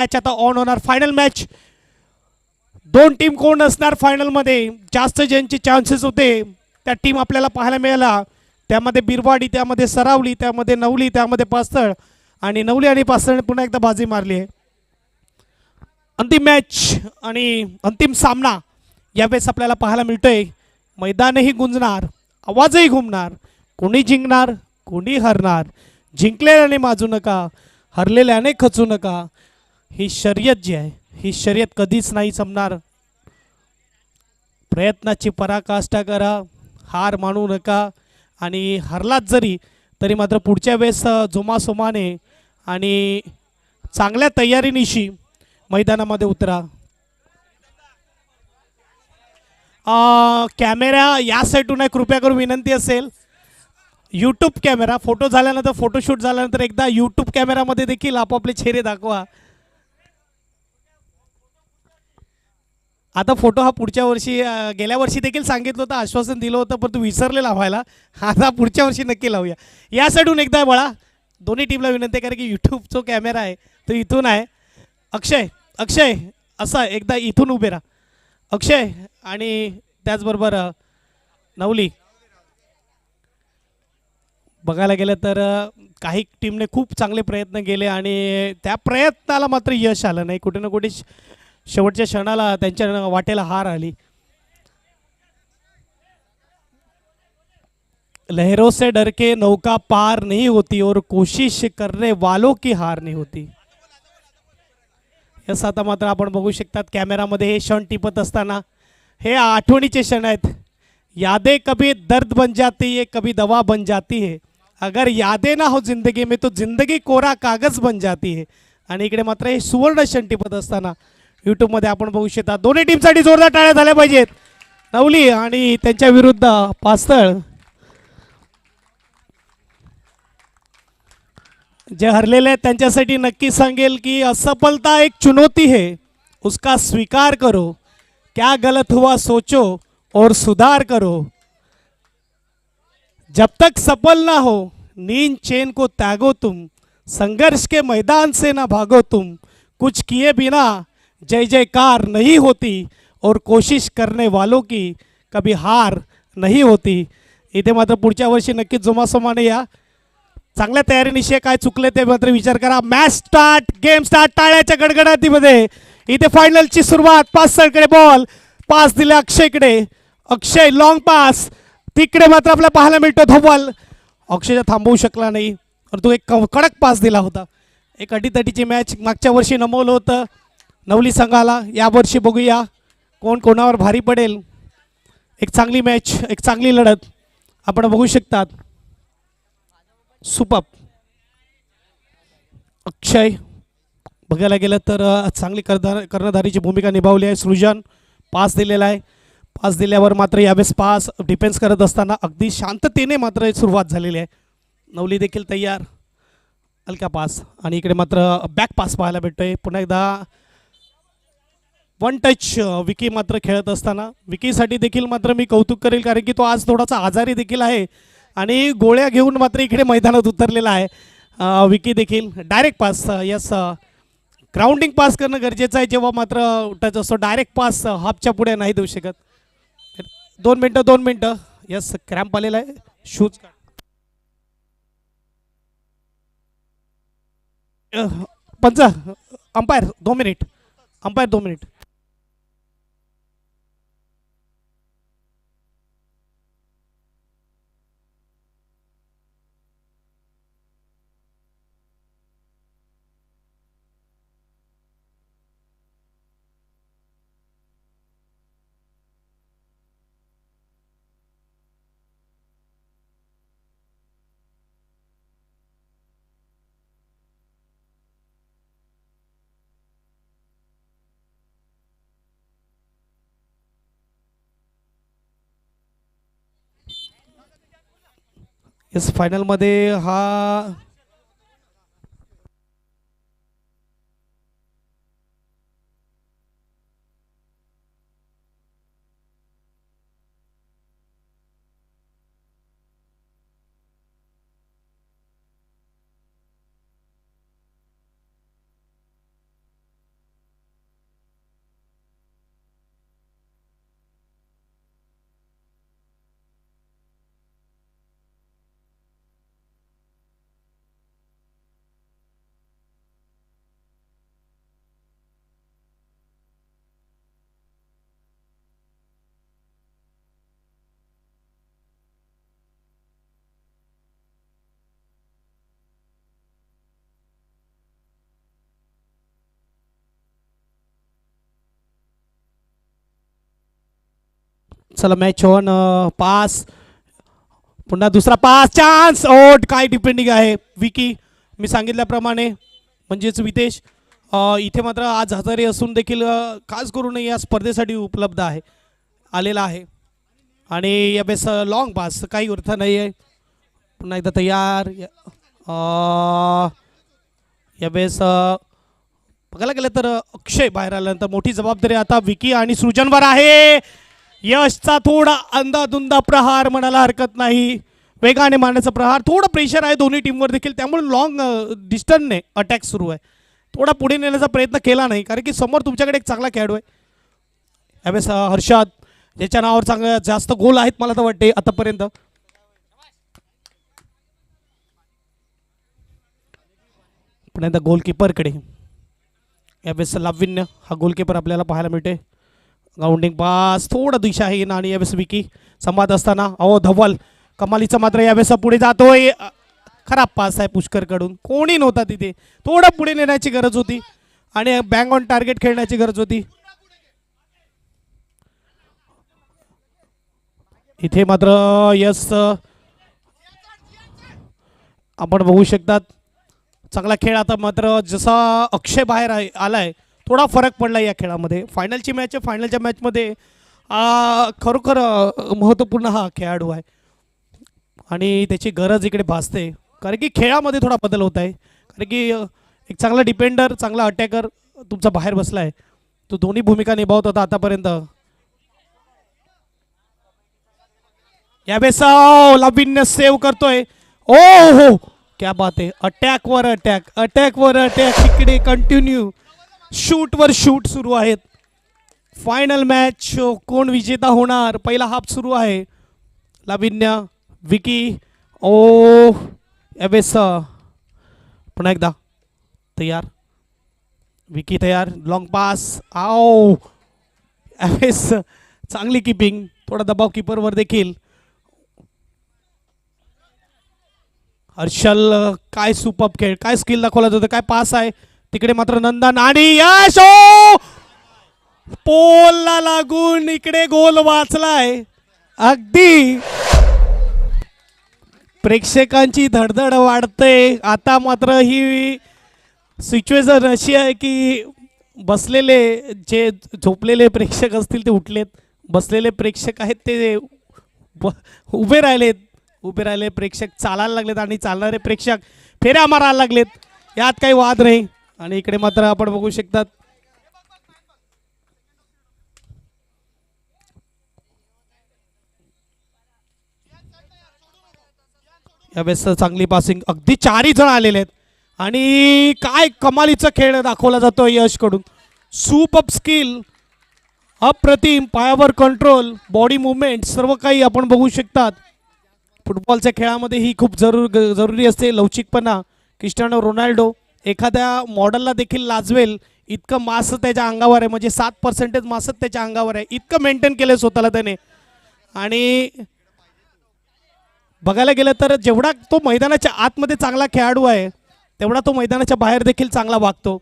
Match आता on होणार. Final match. दोन टीम कोण असणार फायनल मध्ये, जास्त ज्यांचे चान्सेस होते त्या टीम आपल्याला पाहायला मिळाला. त्यामध्ये बिरवाडी, त्यामध्ये सरावली, त्यामध्ये नवली, त्यामध्ये पास्तळ. आणि नवली आणि पास्तळने पुन्हा एकदा बाजी मारली आहे. अंतिम मॅच आणि अंतिम सामना यावेळेस आपल्याला पाहायला मिळतोय. मैदानही गुंजणार, आवाजही घुमणार. कोणी जिंकणार, कोणी हरणार. जिंकलेल्याने माजू नका, हरलेल्याने खचू नका. ही शर्यत जी आहे, ही शर्यत कधीच नाही संपणार. प्रयत्नाची पराकाष्ठा करा, हार मानू नका. आणि हरलात जरी तरी मात्र पुढच्या वेळेस जोमासोमाने आणि चांगल्या तयारीनिशी मैदानामध्ये उतरा. कॅमेरा या साईडून आहे, कृपया करून विनंती असेल. यूट्यूब कॅमेरा, फोटो झाल्यानंतर, फोटोशूट झाल्यानंतर एकदा यूट्यूब कॅमेरामध्ये देखील आपापले चेहरे दाखवा. आता फोटो हा पुढच्या वर्षी, गेल्या वर्षी देखील सांगितलं होतं, आश्वासन दिलं होतं, पण तू विसरले लावायला. आता पुढच्या वर्षी नक्की लावूया. या साईडून एकदा बळा, दोन्ही टीमला विनंती आहे, कारण की यूट्यूब जो कॅमेरा आहे तो इथून आहे. अक्षय, अक्षय असा एकदा इथून उभे राहा. अक्षय आणि त्याचबरोबर नवली. बघायला गेलं तर काही टीमने खूप चांगले प्रयत्न केले आणि त्या प्रयत्नाला मात्र यश आलं नाही. कुठे ना कुठे शेवटच्या क्षणाला त्यांच्या वाटेला हार आली. लहरों से डर के नौका पार नहीं होती और कोशिश करने वालों की हार नहीं होती. यस, आता मात्र आपण बघू शकतात कॅमेरामध्ये हे क्षण टिपत असताना हे आठवणीचे क्षण आहेत. यादें कभी दर्द बन जाती है, कभी दवा बन जाती है. अगर यादें ना हो जिंदगी में तो जिंदगी कोरा कागज बन जाती है. आणि इकडे मात्र हे सुवर्ण क्षण टिपत असताना यूट्यूबमध्ये आपण बघू शकता. दोन्ही टीमसाठी जोरदार टाळ्या झाल्या पाहिजेत. नवली आणि त्यांच्या विरुद्ध पास्तळ. जे हरलेले आहेत त्यांच्यासाठी नक्की सांगेल की असफलता एक चुनौती है, उसका स्वीकार करो. क्या गलत हुआ सोचो और सुधार करो. जब तक सफल ना हो नींद चैन को त्यागो तुम. संघर्ष के मैदान से ना भागो तुम. कुछ किए बिना जय जयकार नहीं होती और कोशिश करने वालों की कभी हार नहीं होती. इथे मात्र पुढच्या वर्षी नक्कीच जोमासोमाने या. चांगल्या तयारीनिशी काय चुकले ते मात्र विचार करा. Match start, game start. टाळ्याच्या गडगडाटीमध्ये इथे फायनलची सुरुवात. पास्तळकडे बॉल, पास दिला अक्षयकडे. अक्षय लॉंग पास. तिकडे मात्र आपल्याला पाहायला मिळतो धवल. अक्षयला थांबवू शकला नाही, परंतु एक कडक पास दिला होता. एक अटीतटीची मॅच मागच्या वर्षी नमवलं होतं नवली संघाला. यावर्षी बघूया कोण कोणावर भारी पडेल. एक चांगली मॅच, एक चांगली लढत आपण बघू शकतात. सुपर. अक्षय बघायला गेलं तर चांगली कर्णधारीची भूमिका निभावली आहे. सृजन पास दिलेला आहे. पास दिल्यावर मात्र यावेळेस पास डिफेन्स करत असताना अगदी शांततेने मात्र सुरुवात झालेली आहे. नवली देखील तयार. हलका पास आणि इकडे मात्र बॅक पास पाहायला भेटतोय. पुन्हा एकदा वन टच विकी मात्र खेळत असताना. विकीसाठी देखील मात्र मी कौतुक करेल, कारण की तो आज थोडासा आजारी देखील आहे आणि गोळ्या घेऊन मात्र इकडे मैदानात उतरलेला आहे. विकी देखील direct pass. Yes, grounding pass करणं गरजेचं आहे जेव्हा मात्र टच असतो. डायरेक्ट पास हाफच्या पुढे नाही देऊ शकत. 2 मिनटं. यस, क्रॅम्प आलेला आहे. शूज पंच umpire 2 minute. Umpire 2 minute. Yes, फायनलमध्ये हा चला मॅच ऑन पास, पुन्हा दुसरा पास, चान्स ओट, काय डिपेंडिंग आहे विकी मी सांगितल्याप्रमाणे म्हणजेच वितेश इथे मात्र आज हजारे असून देखील खास करून या स्पर्धेसाठी उपलब्ध आहे आलेला आहे आणि यावेळेस लॉंग पास काही अर्थ नाही आहे. पुन्हा एकदा तयार यावेळेस बघायला गेलं तर अक्षय बाहेर आल्यानंतर मोठी जबाबदारी आता विकी आणि सृजनवर आहे. यशचा थोडा अंदाधुंदा प्रहार म्हणायला हरकत नाही, वेगाने मारण्याचा प्रहार, थोडं प्रेशर आहे दोन्ही टीमवर देखील, त्यामुळे लॉंग डिस्टन्सने अटॅक सुरू आहे. थोडा पुढे नेण्याचा प्रयत्न केला नाही कारण की समोर तुमच्याकडे एक चांगला खेळाडू आहे यावेळेस हर्षद, ज्याच्या नावावर चांगलं जास्त गोल आहेत मला तर वाटते आतापर्यंत. पुन्हा एकदा गोलकीपरकडे यावेळेस लावण्य हा गोलकीपर आपल्याला पाहायला मिळते. ग्राउंडिंग पास, थोडा दिशा आहे आणि यावेळेस विकी संवाद असताना धवल कमालीचा मात्र यावेळेस पुढे जातोय. खराब पास आहे पुष्करकडून, कोणी नव्हता तिथे, थोडं पुढे नेण्याची गरज होती आणि बँग ऑन टार्गेट खेळण्याची गरज होती. इथे मात्र यस आपण बघू शकतात चांगला खेळ. आता मात्र जसा अक्षय बाहेर आलाय थोडा फरक पडला या खेळामध्ये. फायनलची मॅच आहे, फायनलच्या मॅचमध्ये खरोखर महत्त्वपूर्ण हा खेळाडू आहे आणि त्याची गरज इकडे भासते कारण की खेळामध्ये थोडा बदल होत आहे. कारण की एक चांगला डिपेंडर, चांगला अटॅकर तुमचा बाहेर बसला आहे, तो दोन्ही भूमिका निभावत होता आतापर्यंत. यावेळेस लाविन्य सेव्ह करतोय. ओ हो क्या बात आहे, अटॅकवर अटॅक, अटॅकवर अटॅक, इकडे कंटिन्यू शूटवर शूट सुरू आहेत. फायनल मॅच कोण विजेता होणार, पहिला हाफ सुरू आहे. लाविन्य, विकी, ओ यावेळेस पुन्हा एकदा तयार, विकी तयार, लॉंग पास, आओ यावेळेस चांगली किपिंग, थोडा दबाव किपरवर देखील. हर्षल काय सुपर खेळ, काय स्किल दाखवला जातो, काय पास आहे तिकडे मात्र नंदन आणि यश पोलला लागून इकडे गोल वाचलाय. अगदी प्रेक्षकांची धडधड वाढते. आता मात्र ही सिच्युएशन अशी आहे की बसलेले जे झोपलेले प्रेक्षक असतील ते उठलेत, बसलेले प्रेक्षक आहेत ते उभे राहिलेत, उभे राहिले प्रेक्षक चालायला लागलेत आणि चालणारे प्रेक्षक फेऱ्या मारायला लागलेत, यात काही वाद नाही. आणि इकडे मात्र आपण बघू शकतात यावेळेस चांगली पासिंग, अगदी चारही जण आलेले आहेत आणि काय कमालीचा खेळ दाखवला जातो यशकडून. सुपर स्किल, अप्रतिम, पायावर कंट्रोल, बॉडी मुवमेंट, सर्व काही आपण बघू शकतात. फुटबॉलच्या खेळामध्ये ही खूप जरुरी असते लवचिकपणा. क्रिस्टियानो रोनाल्डो एखाद्या मॉडेलला देखील लाजवेल इतकं मास त्याच्या अंगावर आहे, म्हणजे 7% मास त्याच्या अंगावर आहे, इतकं मेंटेन केलं स्वतःला त्याने. आणि बघायला गेलं तर जेवढा तो मैदानाच्या आतमध्ये चांगला खेळाडू आहे तेवढा तो मैदानाच्या बाहेर देखील चांगला वागतो.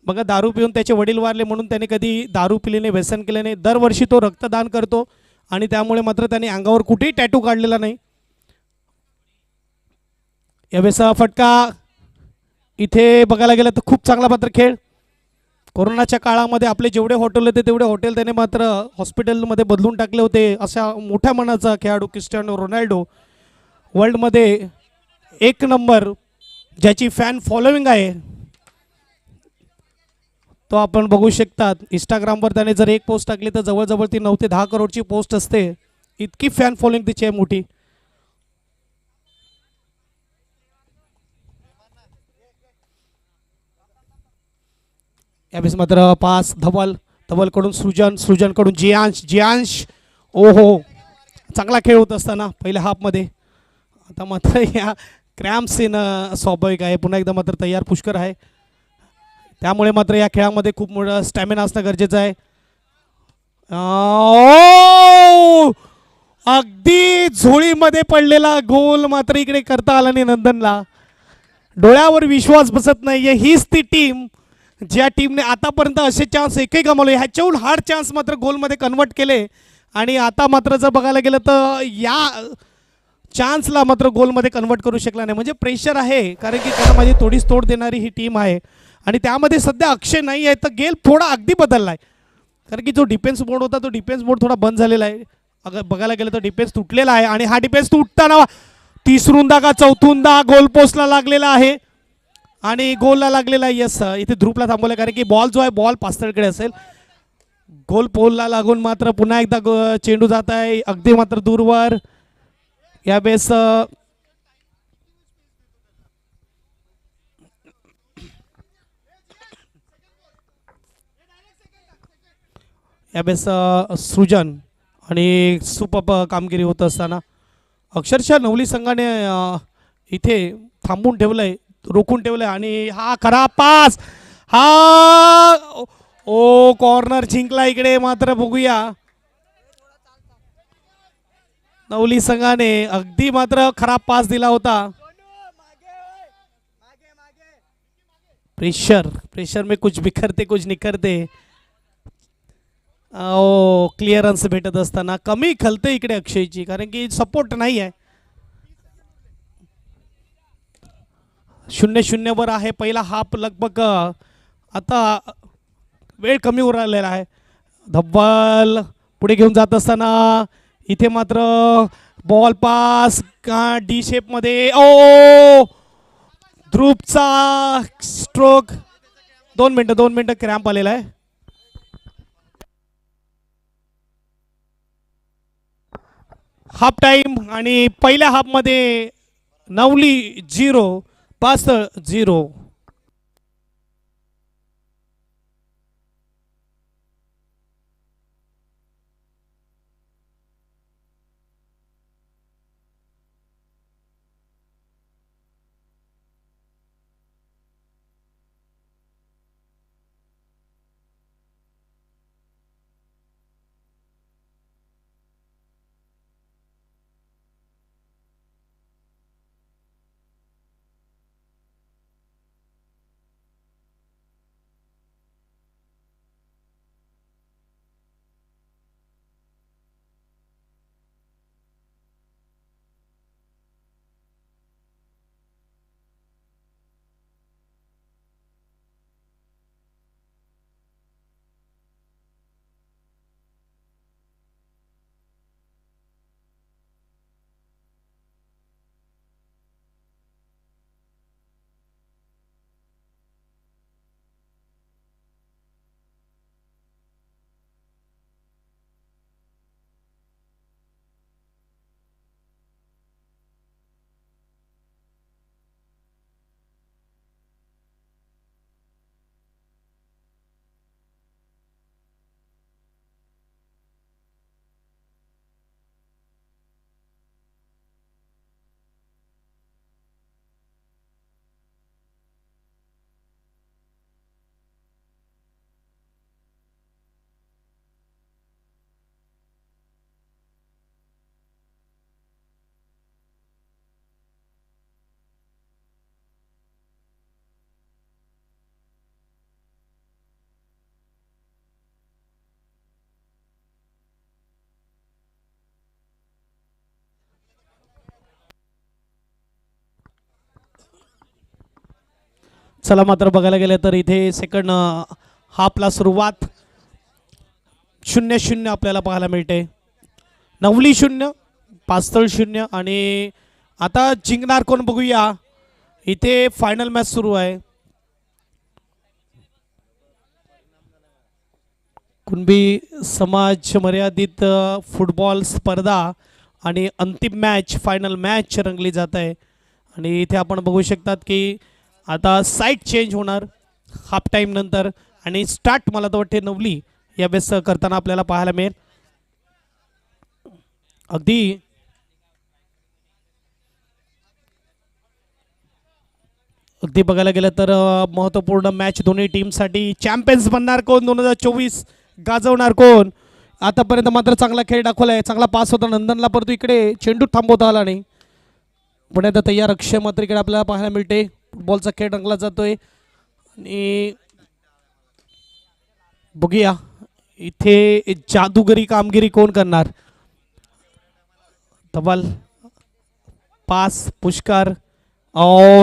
बघा दारू पिऊन त्याचे वडील वारले म्हणून त्याने कधी दारू पिली नाही, व्यसन केले नाही. दरवर्षी तो रक्तदान करतो आणि त्यामुळे मात्र त्याने अंगावर कुठेही टॅटू काढलेला नाही. यावेळेस फटका, इथे बघायला गेलं तर खूप चांगला मात्र खेळ. कोरोनाच्या काळामध्ये आपले जेवढे हॉटेल होते तेवढे हॉटेल त्याने मात्र हॉस्पिटलमध्ये बदलून टाकले होते. अशा मोठ्या मनाचा खेळाडू क्रिस्टियानो रोनाल्डो, वर्ल्डमध्ये एक नंबर, ज्याची फॅन फॉलोविंग आहे तो आपण बघू शकतात. इंस्टाग्रामवर त्याने जर एक पोस्ट टाकली तर जवळजवळ ती 9 ते 10 करोडची पोस्ट असते, इतकी फॅन फॉलोविंग तिची आहे मोठी. यावेळेस मात्र पास, धवल, धवलकडून सृजन, सृजनकडून जियांश, जियांश, ओहो चांगला खेळ होत असताना पहिल्या हाफमध्ये. आता मात्र या क्रॅम्प्स येणं स्वाभाविक आहे. पुन्हा एकदा मात्र तयार पुष्कर आहे, त्यामुळे मात्र या खेळामध्ये खूप मोठा स्टॅमिना असणं गरजेचं आहे. अगदी झोळीमध्ये पडलेला गोल मात्र इकडे करता आला नाही नंदनला. डोळ्यावर विश्वास बसत नाहीये. हीच ती टीम ज्या टीमने आतापर्यंत असे चान्स एकही गमावले, ह्याच्याहून हार्ड चान्स मात्र गोलमध्ये कन्वर्ट केले आणि आता मात्र जर बघायला गेलं तर या चान्सला मात्र गोलमध्ये कन्वर्ट करू शकला नाही. म्हणजे प्रेशर आहे, कारण की त्यांना माझी थोडीच तोड देणारी ही टीम आहे आणि त्यामध्ये सध्या अक्षय नाही आहे, तर गेल थोडा अगदी बदलला आहे. कारण की जो डिफेन्स बोर्ड होता तो डिफेन्स बोर्ड थोडा बंद झालेला आहे. अगर बघायला गेलं तर डिफेन्स तुटलेला आहे आणि हा डिफेन्स तुटताना तिसरूंदा का चौथूंदा गोल पोस्टला लागलेला आहे आणि गोलला लागलेला आहे. यस, इथे ध्रुपला थांबवलं कारण की बॉल जो आहे बॉल पास्तळकडे असेल. गोल पोलला लागून मात्र पुन्हा एकदा चेंडू जात आहे अगदी मात्र दूरवर. यावेळेस यावेळेस सृजन आणि सुपर कामगिरी होत असताना अक्षरशः नवली संघाने इथे थांबून ठेवलंय, रोखून ठेवलंय आणि हा खरा पास, हा ओ कॉर्नर जिंकला. इकडे मात्र बघूया नवली संघाने अगदी मात्र खराब पास दिला होता. प्रेशर प्रेशर में कुछ बिखरते कुछ निखरते. ओ क्लिअरन्स भेटत असताना कमी खलते इकडे अक्षयची, कारण की सपोर्ट नाही आहे. 0-0 आहे पहिला हाफ. लगभग आता वेळ कमी उरलेला आहे. धब्बल पुढे घेऊन जात असताना इथे मात्र बॉल पास डी शेपमध्ये. ओ ध्रुपचा स्ट्रोक. 2 मिनिटं क्रॅम्प आलेला आहे. हाफ टाइम आणि पहिल्या हाफमध्ये नवली 0 पास्तळ 0. चला मात्र बघायला गेलं तर इथे सेकंड हाफला सुरुवात 0-0 आपल्याला पाहायला मिळते. नवली 0 पास्तळ 0 आणि आता जिंकणार कोण बघूया. इथे फायनल मॅच सुरू आहे. कुणबी समाज मर्यादित फुटबॉल स्पर्धा आणि अंतिम मॅच फायनल मॅच रंगली जात आहे आणि इथे आपण बघू शकतात की आता साईड चेंज होणार हाफ टाइम नंतर आणि स्टार्ट मला तर वाटते नवली यावेळेस करताना आपल्याला पाहायला मिळेल. अगदी अगदी बघायला गेलं तर महत्त्वपूर्ण मॅच दोन्ही टीमसाठी. चॅम्पियन्स बनणार कोण 2024 गाजवणार कोण. आतापर्यंत मात्र चांगला खेळ दाखवला आहे. चांगला पास होता नंदनला, परंतु इकडे चेंडू थांबवता आला नाही. पुण्यात तयार अक्षय मात्र इकडे आपल्याला पाहायला मिळते. फुटबॉलचा खेळ रंगला जातोय आणि बघूया इथे जादूगरी कामगिरी कोण करणार. धवल पास पुष्कर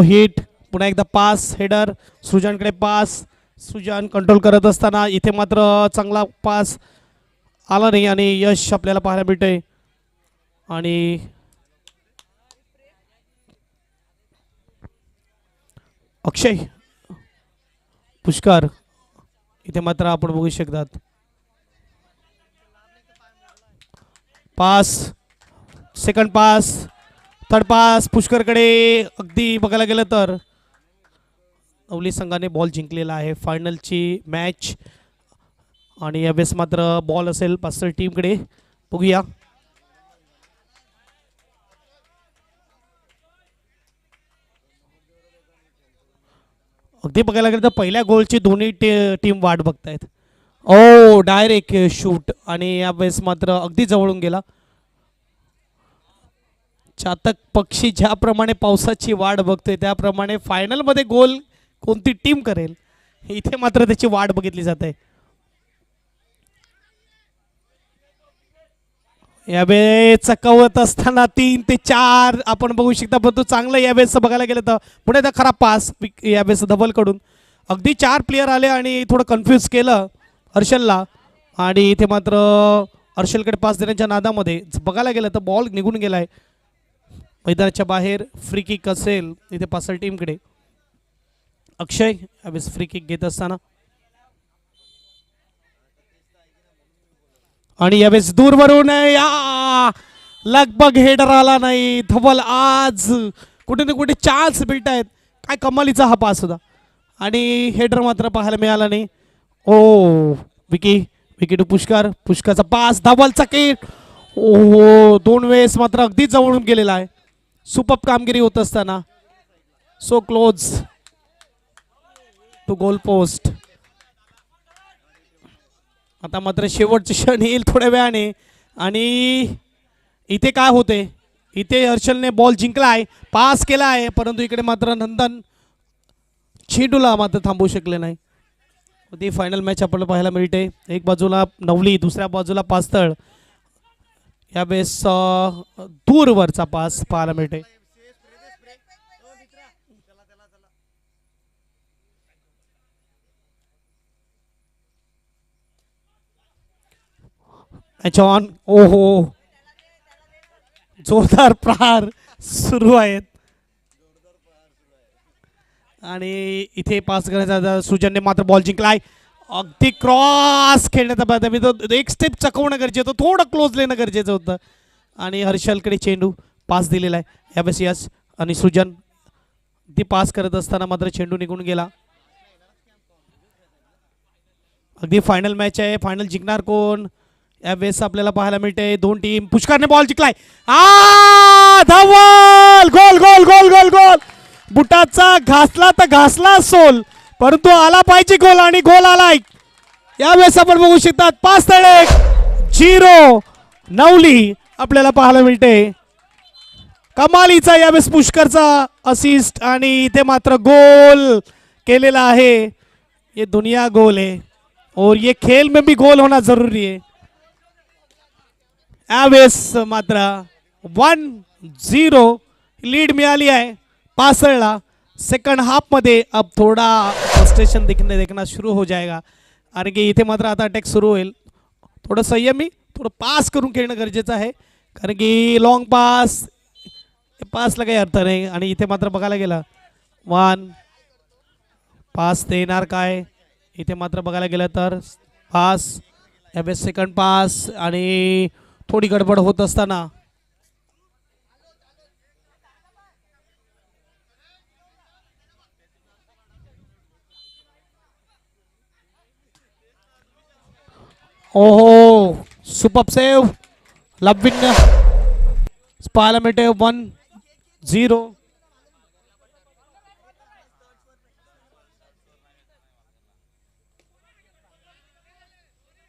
हिट पुन्हा एकदा पास हेडर सृजनकडे पास. सृजन कंट्रोल करत असताना इथे मात्र चांगला पास आला नाही आणि यश आपल्याला पाहायला मिळतंय. आणि अक्षय पुष्कर इथे मात्र आपण बघू शकतात pass second pass third pass पुष्करकडे. अगदी बघायला गेलं तर नवली संघाने बॉल जिंकलेला आहे फायनलची मॅच. आणि यावेळेस मात्र बॉल असेल पास्टर टीमकडे. बघूया अगदी बघायला गेलं तर पहिल्या गोलची दोन्ही टीम वाट बघतायत. ओ डायरेक्ट शूट आणि यावेळेस मात्र अगदी जवळून गेला. चातक पक्षी ज्याप्रमाणे पावसाची वाट बघतोय त्याप्रमाणे फायनलमध्ये गोल कोणती टीम करेल इथे मात्र त्याची वाट बघितली जाते. यावेळेस चकवत असताना 3 ते 4 आपण बघू शकता. परंतु चांगलं यावेळेस बघायला गेलं तर पुढे तर खराब पास यावेळेस धवलकडून. अगदी 4 प्लेयर आले आणि थोडं कन्फ्यूज केलं हर्षलला. आणि इथे मात्र हर्षलकडे पास देण्याच्या नादामध्ये बघायला गेलं तर बॉल निघून गेलाय मैदानाच्या बाहेर. फ्री किक असेल इथे पासल टीमकडे. अक्षय यावेळेस फ्री किक घेत असताना आणि यावेळेस दूरवरून या लगभग हेडर आला नाही. धवल आज कुठे ना कुठे चान्स भेटत आहेत. काय कमालीचा हा पास होता आणि हेडर मात्र पाहायला मिळाला नाही. Oh Vicky to Pushkar. पुष्करचा पास धवलचा किक. ओ 2 वेळेस मात्र अगदी जवळून गेलेला आहे. सुपर कामगिरी होत असताना so close to goal post. आता मात्र शेवटचे क्षण येईल थोड्या वेळाने. आणि इथे काय होते इथे हर्षलने बॉल जिंकलाय पास केलाय परंतु इकडे मात्र नंदन चेंडूला मात्र थांबवू शकले नाही. ती फायनल मॅच आपल्याला पाहायला मिळते. एक बाजूला नवली दुसऱ्या बाजूला पास्तळ. यावेळेस दूरवरचा पास पाहायला मिळते. ऑन ओहो जोरदार प्रहार सुरू आहेत. आणि इथे पास करण्याचा सृजनने मात्र बॉल जिंकलाय. अगदी क्रॉस खेळण्याचा एक स्टेप चकवणं गरजेचं होतं. थोडं क्लोज लेणं गरजेचं होतं. आणि हर्षलकडे चेंडू पास दिलेला आहे. यावेळेस यश आणि सृजन ती पास करत असताना मात्र चेंडू निघून गेला. अगदी फायनल मॅच आहे. फायनल जिंकणार कोण यावेळेस आपल्याला पाहायला मिळते. 2 टीम. पुष्करने बॉल जिंकलाय. धवल गोल गोल गोल गोल गोल. बुटाचा घासला तर घासला सोल परंतु आला पाहिजे गोल आणि गोल आलाय. यावेळेस आपण बघू शकतात 5-0 नवली आपल्याला पाहायला मिळते. कमालीचा यावेळेस पुष्करचा असिस्ट आणि इथे मात्र गोल केलेला आहे. ये दुनिया गोल है और ये खेल में भी गोल होना जरूरी है. यावेळेस मात्र 1-0 लीड मिळाली आहे पासळला. सेकंड हाफ मध्ये अब थोड़ा फ्रस्ट्रेशन देखना शुरू हो जाएगा. कारण की इथे मात्र आता अटॅक सुरू होईल. थोडं संयमी थोडं पास करून खेळणं गरजेचं आहे. कारण की लॉंग पासला काही अर्थ नाही. आणि इथे मात्र बघायला गेलं 1 पास देणार काय. इथे मात्र बघायला गेलं तर पास यावेळेस सेकंड पास आणि थोडी गडबड होत असताना ओहो सुपर सेव लव्विन पाहायला मिळते. 1-0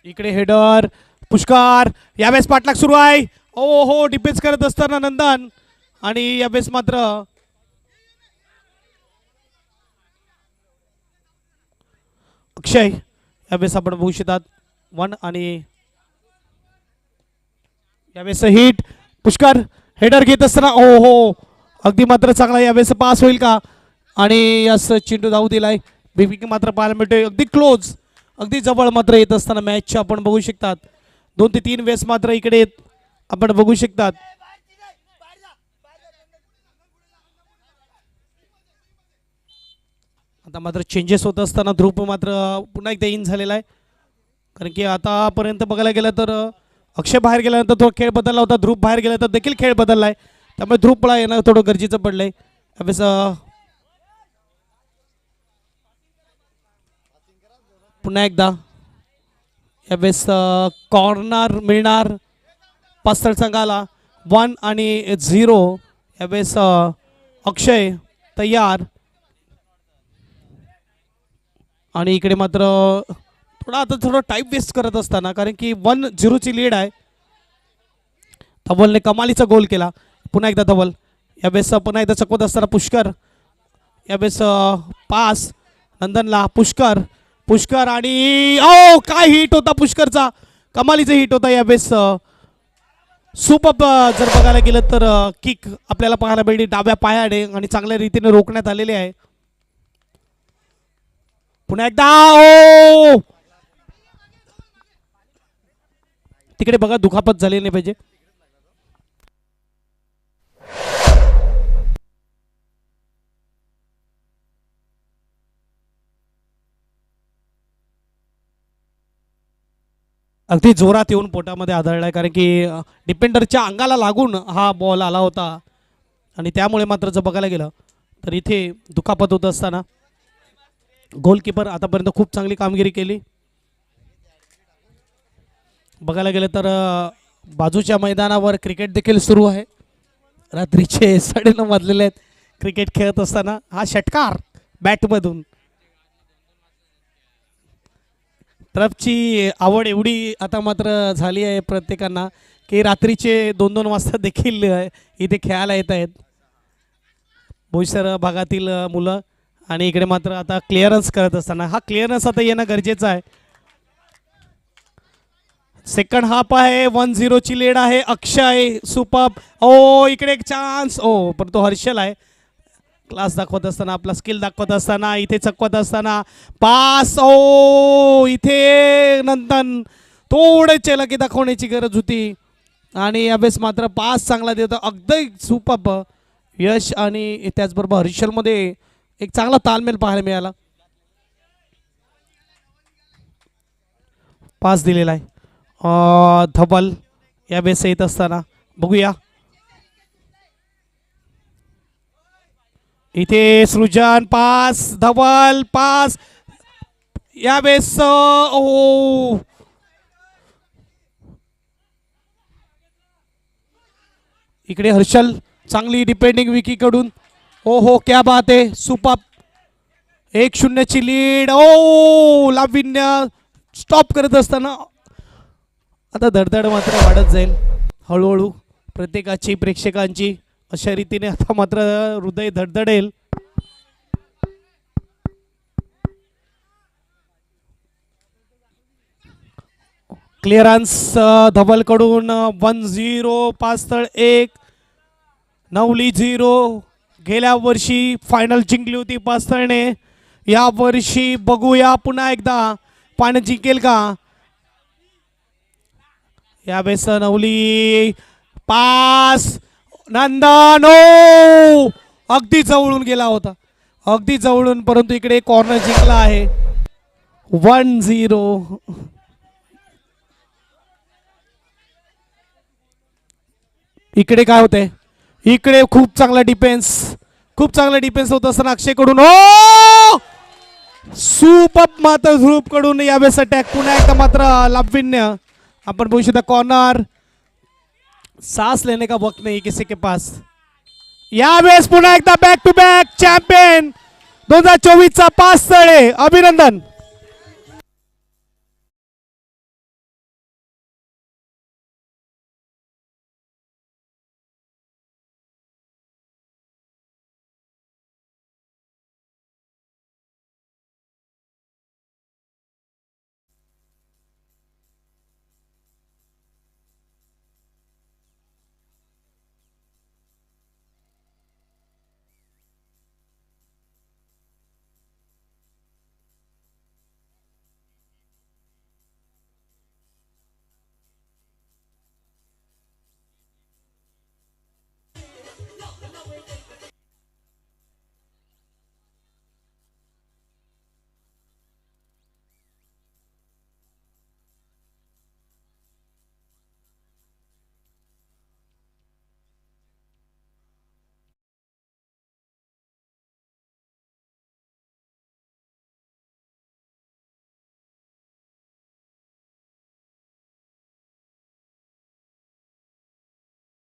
इकडे हेडर पुष्कर. यावेळेस पाठलाग सुरू आहे. ओहो डिफेन्स करत असताना नंदन आणि यावेळेस मात्र अक्षय यावेळेस आपण बघू शकतात वन आणि यावेळेस हिट पुष्कर हेडर घेत असताना ओ हो अगदी मात्र चांगला यावेळेस पास होईल का आणि असं चेंडू धाव दिलाय विकेट मात्र पाहायला मिळतोय अगदी क्लोज अगदी जवळ मात्र येत असताना मॅचच्या आपण बघू शकतात 2 ते 3 वेळेस मात्र इकडे आपण बघू शकतात. आता मात्र चेंजेस होत असताना ध्रुव मात्र पुन्हा एकदा इन झालेला आहे कारण की आतापर्यंत बघायला गेलं तर अक्षय बाहेर गेल्यानंतर थोडा खेळ बदलला होता ध्रुव बाहेर गेला तर देखील खेळ बदललाय त्यामुळे ध्रुवला येणं थोडं गरजेचं पडलंय. त्यावेळेस पुन्हा एकदा यावेळेस कॉर्नर मिळणार पास्तळ संघाला 1 आणि 0 यावेळेस अक्षय तयार आणि इकडे मात्र थोडं टाइम वेस्ट करत असताना कारण की 1-0 ची लीड आहे. धवलने कमालीचा गोल केला पुन्हा एकदा धवल यावेळेस पुन्हा एकदा चकवत असताना पुष्कर यावेळेस पास नंदनला पुष्कर आणि ओ काय हिट होता पुष्करचा कमालीचा हिट होता यावेळेस सुपर जर बघायला गेलं तर किक आपल्याला पाहायला मिळते डाव्या पायाने आणि चांगल्या रीतीने रोखण्यात आलेले आहे. पुन्हा एकदा ओ तिकडे बघा दुखापत झाली नाही पाहिजे. अगदी जोरात येऊन पोटामध्ये आदळलाय कारण की डिफेंडरच्या अंगाला लागून हा बॉल आला होता आणि त्यामुळे मात्र जर बघायला गेलं तर इथे दुखापत होत असताना गोलकीपर आतापर्यंत खूप चांगली कामगिरी केली. बघायला गेलं तर बाजूच्या मैदानावर क्रिकेट देखील सुरू आहे रात्रीचे 9:30 वाजलेले आहेत क्रिकेट खेळत असताना हा षटकार बॅटमधून टर्फची आवड एवढी आता मात्र झाली आहे प्रत्येकांना की रात्रीचे 2-2 वाजता देखील इथे खेळायला येत आहेत बोईसर भागातील मुलं आणि इकडे मात्र आता क्लिअरन्स करत असताना हा क्लिअरन्स आता येणं गरजेचं आहे. सेकंड हाफ आहे 1-0 ची लीड आहे. अक्षय सुपर ओ इकडे एक चान्स ओ पण तो हर्षल आहे क्लास दाखवत असताना आपला स्किल दाखवत असताना इथे चकवत असताना पास ओ इथे नंतर थोडे चलाकी दाखवण्याची गरज होती आणि यावेळेस मात्र पास चांगला देतो अगदी सुपर यश आणि त्याचबरोबर हर्षलमध्ये एक चांगला तालमेल पाहायला मिळाला. पास दिलेला आहे धवल यावेळेस येत असताना बघूया इथे सृजन पास धवल पास यावेळेस ओ इकडे हर्षल चांगली डिपेंडिंग विकी कडून ओ हो क्या बात आहे सुपर 1-0 ची लीड ओ लाविन्य स्टॉप करत असताना आता धडधड मात्र वाढत जाईल हळूहळू प्रत्येकाची प्रेक्षकांची अशा रीतीने आता मात्र हृदय धडधडेल. क्लिअरन्स धवलकडून 1-0 पास्तळ 1 नवली 0 गेल्या वर्षी फायनल जिंकली होती पास्तळने या वर्षी बघूया पुन्हा एकदा फायनल जिंकेल का. यावेळेस नवली पास नंदन ओ अगदी जवळून गेला होता अगदी जवळून परंतु इकडे कॉर्नर जिंकला आहे 1-0. इकडे काय होतंय इकडे खूप चांगला डिफेन्स होत असताना अक्षयकडून ओ सुपर मात्र ध्रुवकडून यावेळेस अटॅक पुन्हा एकदा मात्र लाभिन्य अपन बघू शकता कॉर्नर सांस लेने का वक्त नहीं किसी के पास. यावेळेस पुन्हा एकदा बॅक टू बॅक चॅम्पियन 2024 चा पास्तळ अभिनंदन.